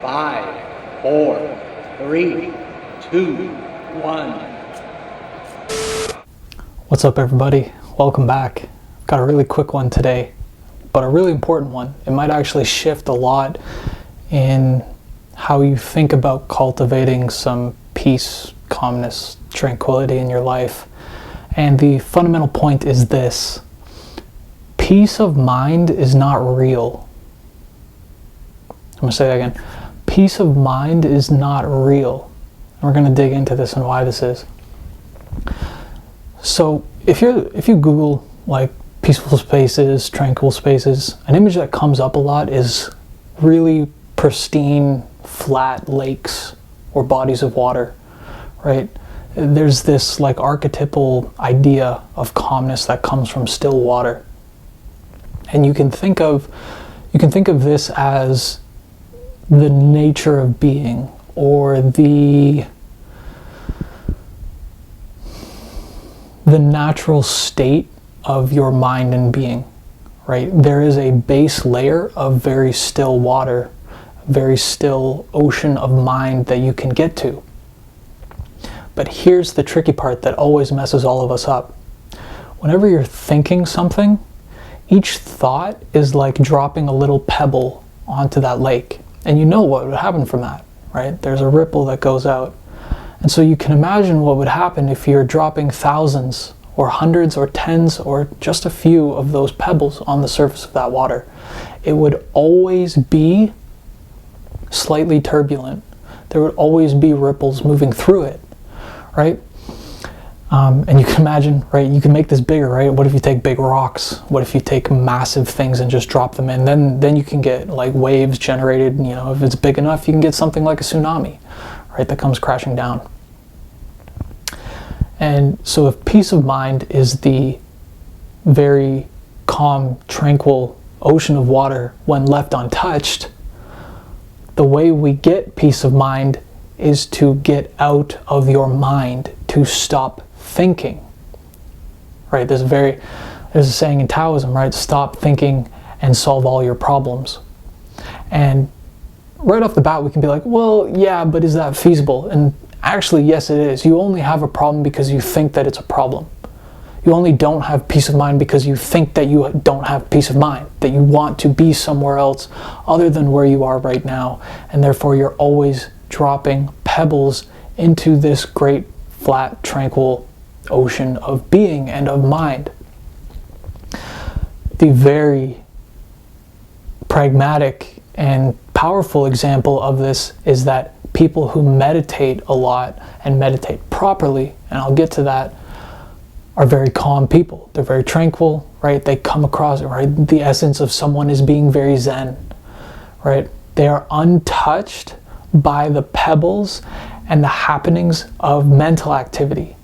5, 4, 3, 2, 1. What's up, everybody? Welcome back. Got a really quick one today, but a really important one. It might actually shift a lot in how you think about cultivating some peace, calmness, tranquility in your life. And the fundamental point is this: peace of mind is not real. I'm going to say that again. Peace of mind is not real. And we're going to dig into this and why this is. So if you Google like peaceful spaces, tranquil spaces, an image that comes up a lot is really pristine, flat lakes or bodies of water, right? There's this like archetypal idea of calmness that comes from still water. And you can think of this as the nature of being, or the natural state of your mind and being, right? There is a base layer of very still water, very still ocean of mind that you can get to. But here's the tricky part that always messes all of us up. Whenever you're thinking something, each thought is like dropping a little pebble onto that lake. And you know what would happen from that, right? There's a ripple that goes out. And so you can imagine what would happen if you're dropping thousands or hundreds or tens or just a few of those pebbles on the surface of that water. It would always be slightly turbulent. There would always be ripples moving through it, right? And you can imagine, right, you can make this bigger, right? What if you take big rocks? What if you take massive things and just drop them in? Then you can get like waves generated, you know, if it's big enough, you can get something like a tsunami, right, that comes crashing down. And so if peace of mind is the very calm, tranquil ocean of water when left untouched, the way we get peace of mind is to get out of your mind, to stop thinking, right? There's a saying in Taoism, right? Stop thinking and solve all your problems. And right off the bat, we can be like, well, yeah, but is that feasible? And actually, yes, it is. You only have a problem because you think that it's a problem. You only don't have peace of mind because you think that you don't have peace of mind, that you want to be somewhere else other than where you are right now. And therefore, you're always dropping pebbles into this great, flat, tranquil ocean of being and of mind. The very pragmatic and powerful example of this is that people who meditate a lot and meditate properly, and I'll get to that, are very calm people. They're very tranquil, right? They come across, right? The essence of someone is being very zen, right? They are untouched by the pebbles and the happenings of mental activity,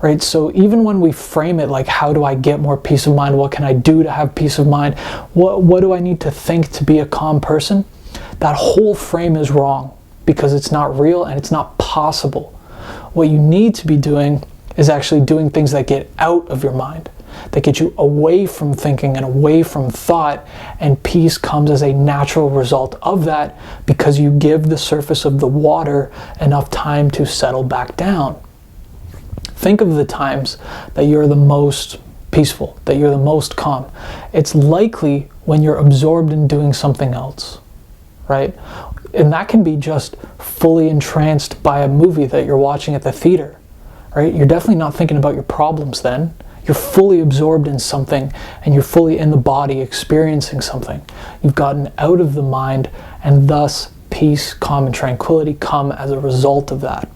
right? So even when we frame it like, how do I get more peace of mind? What can I do to have peace of mind? What do I need to think to be a calm person? That whole frame is wrong because it's not real and it's not possible. What you need to be doing is actually doing things that get out of your mind, that get you away from thinking and away from thought, and peace comes as a natural result of that because you give the surface of the water enough time to settle back down. Think of the times that you're the most peaceful, that you're the most calm. It's likely when you're absorbed in doing something else, right? And that can be just fully entranced by a movie that you're watching at the theater, right? You're definitely not thinking about your problems then. You're fully absorbed in something and you're fully in the body experiencing something. You've gotten out of the mind, and thus peace, calm, and tranquility come as a result of that.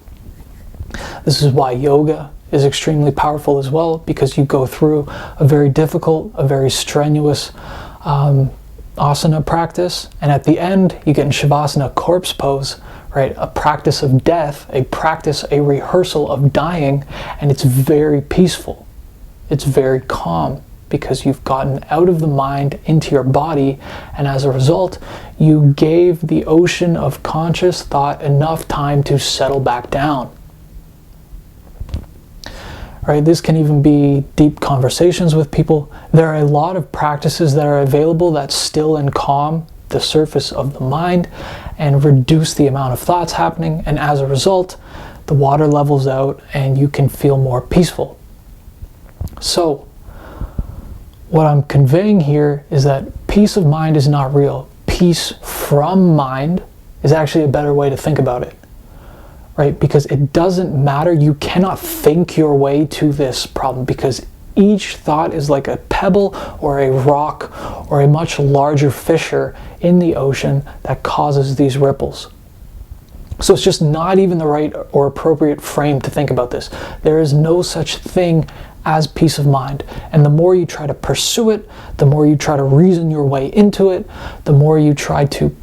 This is why yoga is extremely powerful as well, because you go through a very difficult, a very strenuous asana practice, and at the end you get in Shavasana, corpse pose, right? A practice of death, a rehearsal of dying, and it's very peaceful. It's very calm because you've gotten out of the mind into your body, and as a result, you gave the ocean of conscious thought enough time to settle back down. Right? This can even be deep conversations with people. There are a lot of practices that are available that still and calm the surface of the mind and reduce the amount of thoughts happening, and as a result, the water levels out and you can feel more peaceful. So, what I'm conveying here is that peace of mind is not real. Peace from mind is actually a better way to think about it, right? Because it doesn't matter. You cannot think your way to this problem, because each thought is like a pebble or a rock or a much larger fissure in the ocean that causes these ripples. So it's just not even the right or appropriate frame to think about this. There is no such thing as peace of mind. And the more you try to pursue it, the more you try to reason your way into it, the more you try to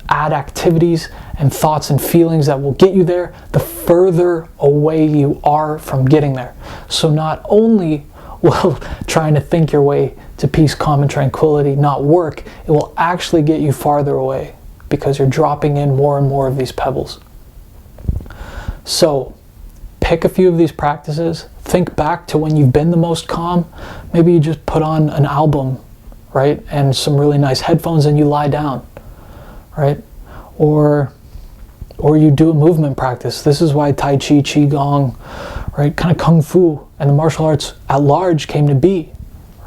add activities and thoughts and feelings that will get you there, the further away you are from getting there. So not only will trying to think your way to peace, calm, and tranquility not work, it will actually get you farther away because you're dropping in more and more of these pebbles. So pick a few of these practices. Think back to when you've been the most calm. Maybe you just put on an album, right, and some really nice headphones and you lie down, right? Or you do a movement practice. This is why Tai Chi, Qigong, right, kind of Kung Fu and the martial arts at large came to be,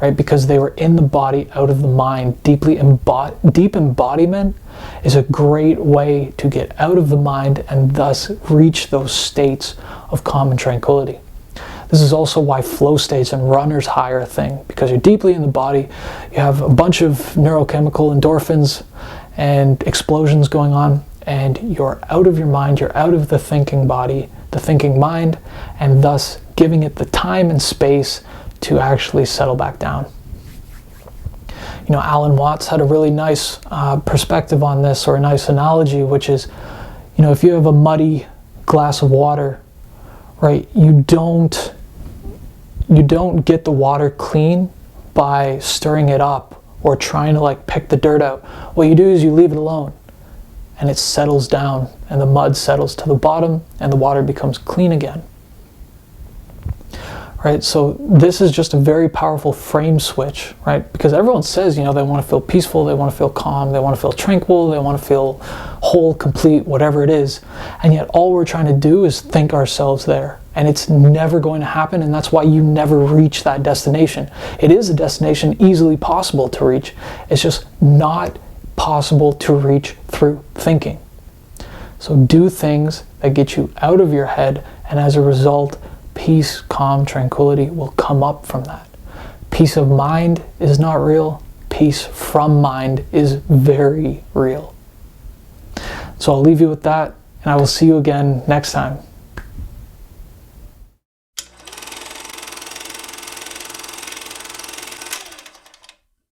right? Because they were in the body, out of the mind. Deep embodiment is a great way to get out of the mind and thus reach those states of calm and tranquility. This is also why flow states and runner's high are a thing, because you're deeply in the body, you have a bunch of neurochemical endorphins and explosions going on, and you're out of your mind, you're out of the thinking body, the thinking mind, and thus giving it the time and space to actually settle back down. You know, Alan Watts had a really nice perspective on this, or a nice analogy, which is, you know, if you have a muddy glass of water, right, you don't get the water clean by stirring it up or trying to like pick the dirt out. What you do is you leave it alone and it settles down and the mud settles to the bottom and the water becomes clean again. Right, so this is just a very powerful frame switch, right? Because everyone says, you know, they want to feel peaceful, they want to feel calm, they want to feel tranquil, they want to feel whole, complete, whatever it is. And yet all we're trying to do is think ourselves there. And it's never going to happen, and that's why you never reach that destination. It is a destination easily possible to reach. It's just not possible to reach through thinking. So do things that get you out of your head, and as a result, peace, calm, tranquility will come up from that. Peace of mind is not real. Peace from mind is very real. So I'll leave you with that, and I will see you again next time.